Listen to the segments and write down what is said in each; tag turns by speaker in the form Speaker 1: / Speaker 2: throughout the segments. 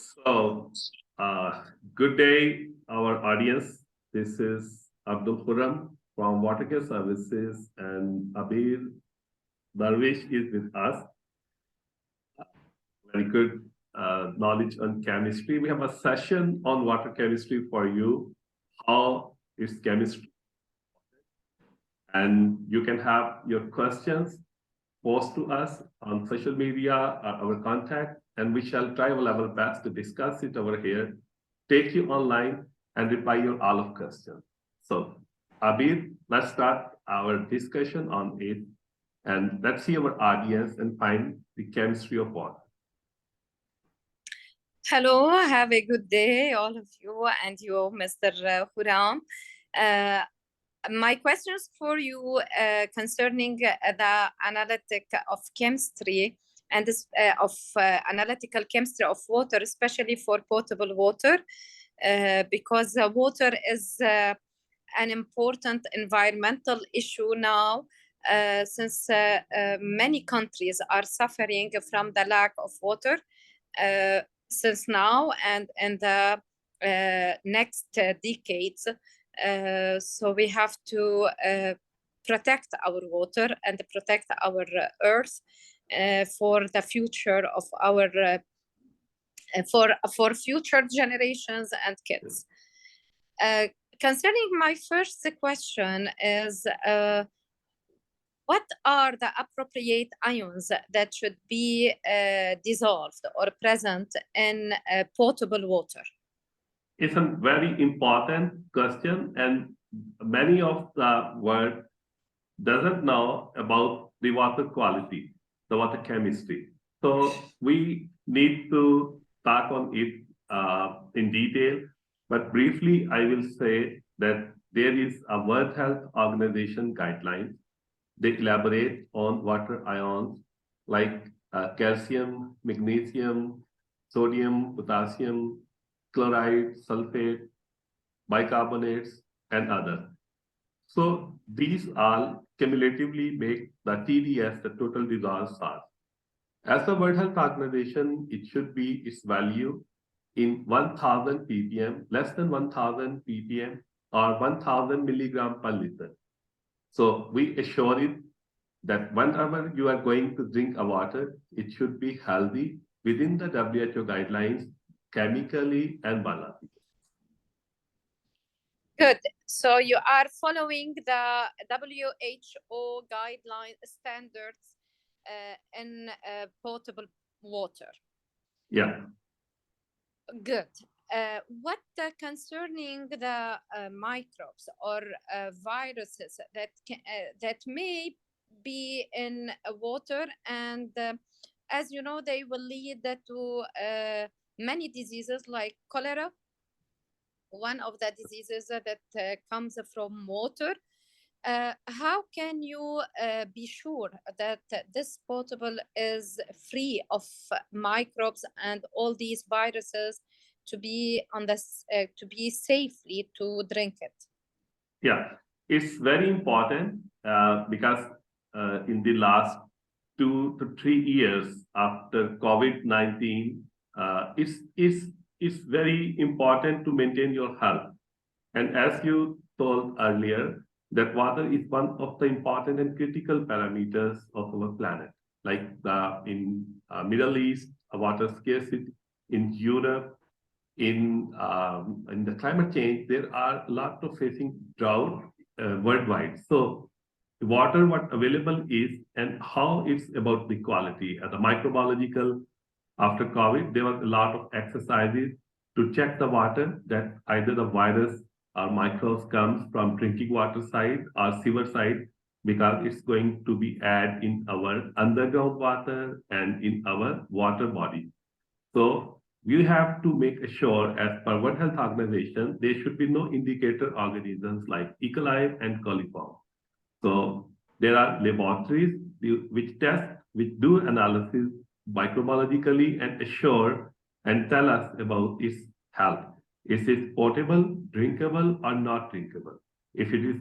Speaker 1: So, good day, our audience. This is Abdul Khurram from Watercare Services, and Abir Darwish is with us. Very good knowledge on chemistry. We have a session on water chemistry for you, how is chemistry, and you can have your questions post to us on social media, our contact, and we shall try our level best to discuss it over here, take you online, and reply your all of questions. So, Abir, let's start our discussion on it, and let's see our audience and find the chemistry of water.
Speaker 2: Hello, have a good day, all of you, and you, Mr. Khurram. My questions for you concerning the analytic of chemistry and of analytical chemistry of water, especially for potable water, because water is an important environmental issue now, since many countries are suffering from the lack of water since now and in the next decades. So we have to protect our water and protect our earth for the future of our for future generations and kids. Concerning my first question is, what are the appropriate ions that should be dissolved or present in potable water?
Speaker 1: It's a very important question, and many of the world doesn't know about the water quality, the water chemistry. So we need to talk on it in detail, but briefly, I will say that there is a World Health Organization guidelines. They elaborate on water ions like calcium, magnesium, sodium, potassium, chloride, sulfate, bicarbonates, and others. So these all cumulatively make the TDS, the total dissolved salt. As the World Health Organization, it should be its value in 1000 ppm, less than 1000 ppm, or 1000 milligram per liter. So we assure it that whenever you are going to drink a water, it should be healthy within the WHO guidelines, chemically and biologically.
Speaker 2: Good. So you are following the WHO guideline standards in potable water.
Speaker 1: Yeah.
Speaker 2: Good. What concerning the microbes or viruses that may be in water, and as you know, they will lead to many diseases like cholera, one of the diseases that comes from water. How can you be sure that this potable is free of microbes and all these viruses to be on this to be safely to drink it?
Speaker 1: Yeah, it's very important because in the last 2 to 3 years after COVID-19, it's very important to maintain your health. And as you told earlier, that water is one of the important and critical parameters of our planet. Like in Middle East, water scarcity, in Europe, in the climate change, there are a lot of facing drought worldwide. So the water, what available is, and how it's about the quality. The microbiological, after COVID, there was a lot of exercises to check the water that either the virus or microbes comes from drinking water side or sewer side, because it's going to be added in our underground water and in our water body. So we have to make sure, as per World Health Organization, there should be no indicator organisms like E. coli and coliforms. So there are laboratories which test, which do analysis microbiologically and assure and tell us about its health. Is it potable, drinkable, or not drinkable? If it is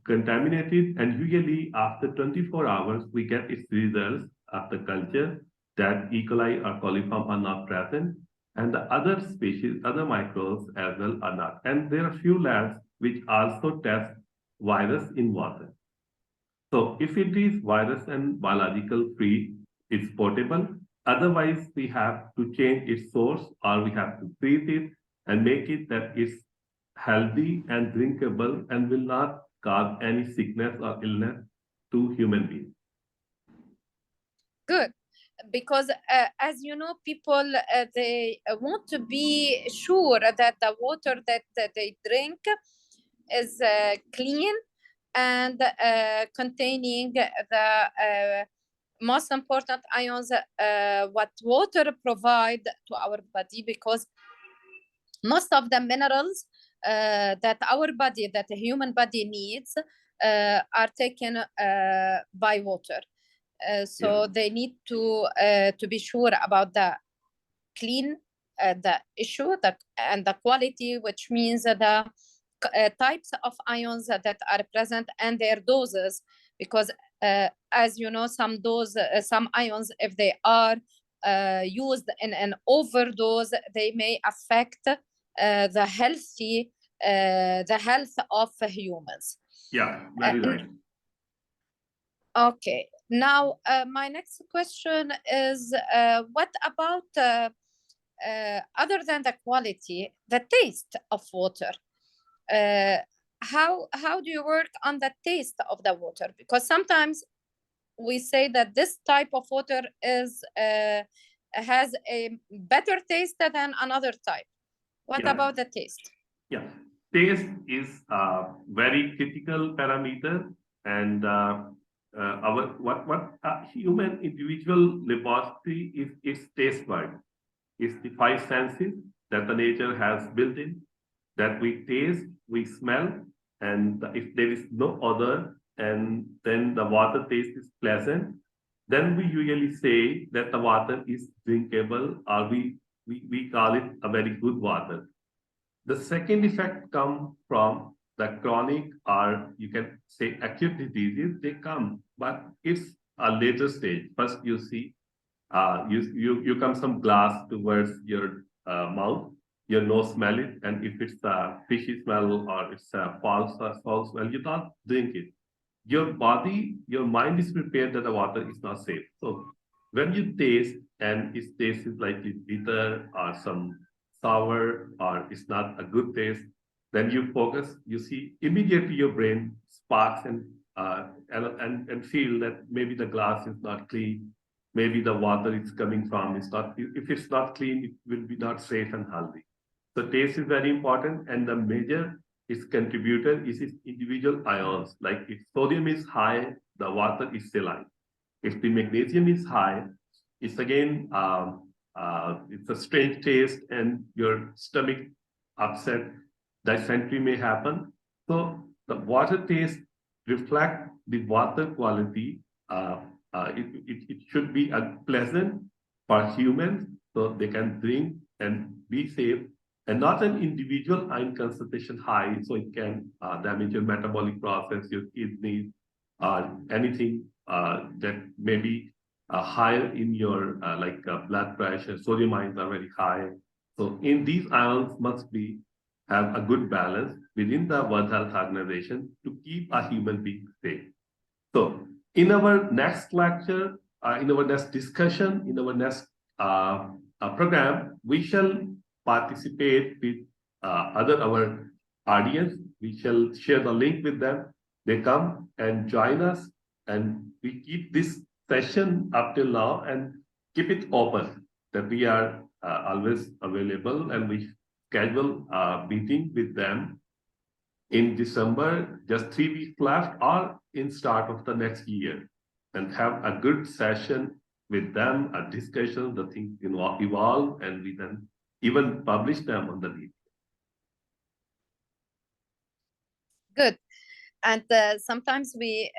Speaker 1: contaminated, and usually after 24 hours, we get its results after culture that E. coli or coliform are not present. and the other species, other microbes as well are not. And there are few labs which also test virus in water. So if it is virus and biological free, it's potable. Otherwise, we have to change its source or we have to treat it and make it that it's healthy and drinkable and will not cause any sickness or illness to human beings.
Speaker 2: Good, because as you know, people they want to be sure that the water that they drink is clean and containing the most important ions what water provide to our body, because most of the minerals that our body, that the human body needs, are taken by water. So they need to be sure about the clean, the issue, and the quality, which means the types of ions that are present and their doses, because as you know, some ions, if they are used in an overdose, they may affect the health of humans.
Speaker 1: Yeah, very right.
Speaker 2: Okay, now my next question is, what about other than the quality, the taste of water? How do you work on the taste of the water? Because sometimes we say that this type of water is has a better taste than another type. What about the taste?
Speaker 1: Yeah, taste is a very critical parameter, and what human individual repository is taste bud. It's the five senses that the nature has built in, that we taste, we smell, and if there is no other, and then the water taste is pleasant, then we usually say that the water is drinkable, or we call it a very good water. The second effect comes from the chronic, or you can say acute diseases. They come, but it's a later stage. First, you see, you come some glass towards your mouth, your nose smell it, and if it's a fishy smell or it's a foul smell, you don't drink it. Your body, your mind is prepared that the water is not safe. So when you taste and its taste is like bitter or some sour or it's not a good taste, then you focus, you see immediately your brain sparks and feel that maybe the glass is not clean, maybe the water it's coming from is not, if it's not clean, it will be not safe and healthy. So taste is very important, and the major its contributor is its individual ions. Like if sodium is high, the water is saline. If the magnesium is high, it's again it's a strange taste and your stomach upset, dysentery may happen. So the water taste reflect the water quality. It should be pleasant for humans so they can drink and be safe, and not an individual ion concentration high, so it can damage your metabolic process, your kidneys, anything that may be higher in your blood pressure. Sodium ions are very high. So in these ions must be have a good balance within the World Health Organization to keep a human being safe. So in our next lecture, in our next discussion, in our next program, we shall participate with our audience. We shall share the link with them. They come and join us, and we keep this session up till now and keep it open, that we are always available, and we schedule a meeting with them in December, just 3 weeks left, or in start of the next year, and have a good session with them, a discussion, the things evolve, and we then even publish them on the media.
Speaker 2: Good. And sometimes we